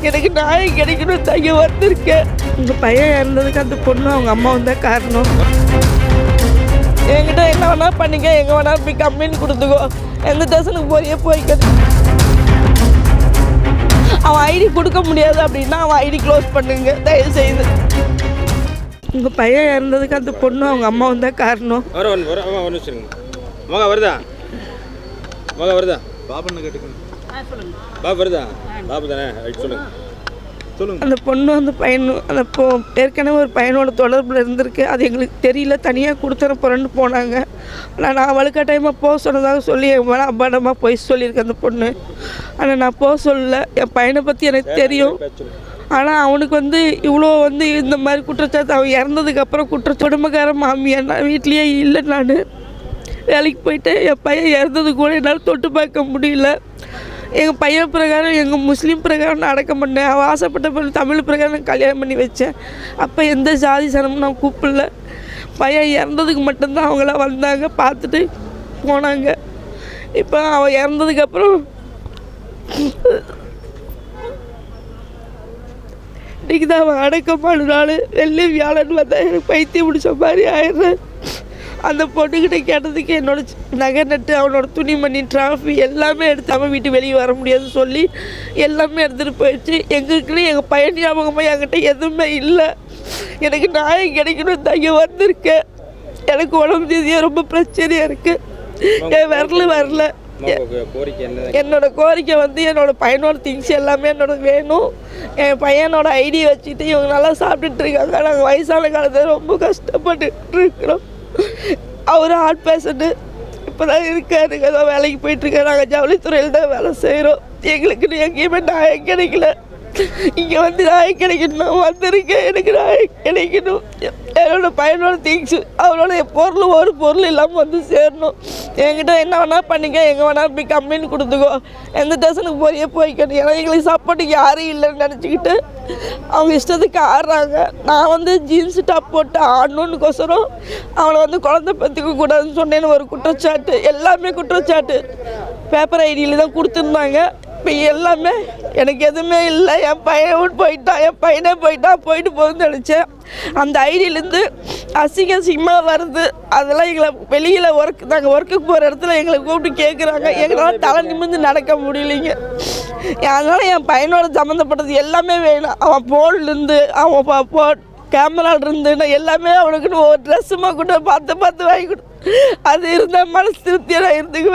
எனக்கு நியாயம் கிடைக்கணும் தங்க வந்திருக்கேன். உங்கள் பையன் இறந்ததுக்கு அந்த பொண்ணு அவங்க அம்மாவும் தான் காரணம். என்கிட்ட என்ன வேணா பண்ணிக்க, எங்கே வேணா போய் கம்ப்ளைண்ட் கொடுத்துக்கோ, எந்த ஸ்டேஷனுக்கு போறியே போய்க்க. அவன் ஐடி கொடுக்க முடியாது அப்படின்னா அவன் ஐடி க்ளோஸ் பண்ணுங்க தயவு செய்து. உங்கள் பையன் இறந்ததுக்கு அந்த பொண்ணு அவங்க அம்மாவும் தான் காரணம். வருதா மகா வருதா பாபுன்னு கேட்டுக்கணும். பாபு வருதா? பாபு தானே, சொல்லுங்க சொல்லுங்க. அந்த பொண்ணு அந்த பையனும் அந்த ஏற்கனவே ஒரு பையனோட தொடர்பில் இருந்திருக்கு. அது எங்களுக்கு தெரியல, தனியாக கொடுத்துற போகிறேன்னு போனாங்க. ஆனால் நான் வலுக்கட்டாயமாக போக சொன்னதாக சொல்லி என் மேலே அபாண்டமாக போய் சொல்லியிருக்கேன் அந்த பொண்ணு. ஆனால் நான் போக சொல்லலை. என் பையனை பற்றி எனக்கு தெரியும். ஆனால் அவனுக்கு இவ்வளோ இந்த மாதிரி குற்றச்சாட்டு, அவன் இறந்ததுக்கப்புறம் குடும்பக்கார மாமியார் நான் வீட்லேயே இல்லை. நான் வேலைக்கு போயிட்டு என் பையன் இறந்தது கூட என்னால் தொட்டு பார்க்க முடியல. எங்கள் பையன் பிரகாரம் எங்கள் முஸ்லீம் பிரகாரம் நான் அடக்கம் பண்ணேன். அவன் ஆசைப்பட்ட பிறகு தமிழ் பிரகாரம் நான் கல்யாணம் பண்ணி வச்சேன். அப்போ எந்த ஜாதி சனமும் நான் கூப்பிடல. பையன் இறந்ததுக்கு மட்டும்தான் அவங்களாம் வந்தாங்க, பார்த்துட்டு போனாங்க. இப்போ அவன் இறந்ததுக்கப்புறம் இன்றைக்கி தான் அவன் அடக்கமான நாள். வெள்ளி வியாழன் வந்தால் எனக்கு பைத்தியம் முடிச்ச மாதிரி ஆயிடுறேன். அந்த பொண்ணுக்கிட்ட கேட்டதுக்கு என்னோட நகை நட்டு, அவனோட துணிமணி, டிராஃபி எல்லாமே எடுத்து அவன் வீட்டு வெளியே வர முடியாதுன்னு சொல்லி எல்லாமே எடுத்துகிட்டு போயிடுச்சு. எங்களுக்குன்னு எங்கள் பையன் ஞாபகமாக என்கிட்ட எதுவுமே இல்லை. எனக்கு நியாயம் கிடைக்கணும் தங்க வந்திருக்கேன். எனக்கு உடம்பு ரீதியாக ரொம்ப பிரச்சனையாக இருக்குது. என் வரல. என்னோட கோரிக்கை என்னோட பையனோட திங்ஸ் எல்லாமே என்னோட வேணும். என் பையனோட ஐடி வச்சுட்டு இவங்க நல்லா சாப்பிட்டுட்டு இருக்காங்க. நாங்கள் வயசான காலத்தில் ரொம்ப கஷ்டப்பட்டு இருக்கிறோம். அவர் ஹார்ட் பேஷண்ட்டு இப்போ தான் இருக்காரு, ஏதோ வேலைக்கு போயிட்டுருக்காரு. நாங்கள் ஜவுளித்துறையில் தான் வேலை செய்கிறோம். எங்களுக்கு எங்கேயுமே நியாயம் கிடைக்கல. இங்கே நியாயம் கிடைக்கணும். நான் வந்திருக்கேன், எனக்கு நியாயம் கிடைக்கணும். என்னோட பையனோட திங்ஸ், அவனோட பொருள் ஒரு பொருள் இல்லாமல் சேரணும். என்கிட்ட என்ன வேணா பண்ணிக்க, எங்கே வேணா போய் கம்ப்ளைண்ட் கொடுத்துக்கோ, எந்த ஸ்டேஷனுக்கு போறியே போய்க்கணும். ஏன்னா எங்களுக்கு சப்போர்ட்டுக்கு யாரும் இல்லைன்னு நினச்சிக்கிட்டு அவங்க இஷ்டத்துக்கு ஆடுறாங்க. நான் ஜீன்ஸு டாப் போட்டு ஆடணுன்னுக்கோசரம் அவனை குழந்தை பற்றிக்க கூடாதுன்னு சொன்னேன்னு ஒரு குற்றச்சாட்டு, எல்லாமே குற்றச்சாட்டு. பேப்பர் ஐடியில் தான் கொடுத்துருந்தாங்க. இப்போ எல்லாமே எனக்கு எதுவுமே இல்லை. என் பையன் போயிட்டு போகுதுன்னு நினச்சேன். அந்த ஐடியிலேருந்து அசிங்கமாக வருது. அதெல்லாம் எங்களை வெளியில் நாங்கள் ஒர்க்குக்கு போகிற இடத்துல எங்களை கூப்பிட்டு கேட்குறாங்க. எங்களால் தலை நிமிர்ந்து நடக்க முடியலைங்க. அதனால் என் பையனோட சம்மந்தப்பட்டது எல்லாமே வேணும். அவன் ஃபோன்லேருந்து, அவன் கேமராலிருந்து எல்லாமே அவனுக்குன்னு ஒரு ட்ரெஸ்ஸுமா கூட பார்த்து வாங்கி கொடு. அது இருந்தால் மனசு திருப்தியாக நான் இருந்துக்குவேன்.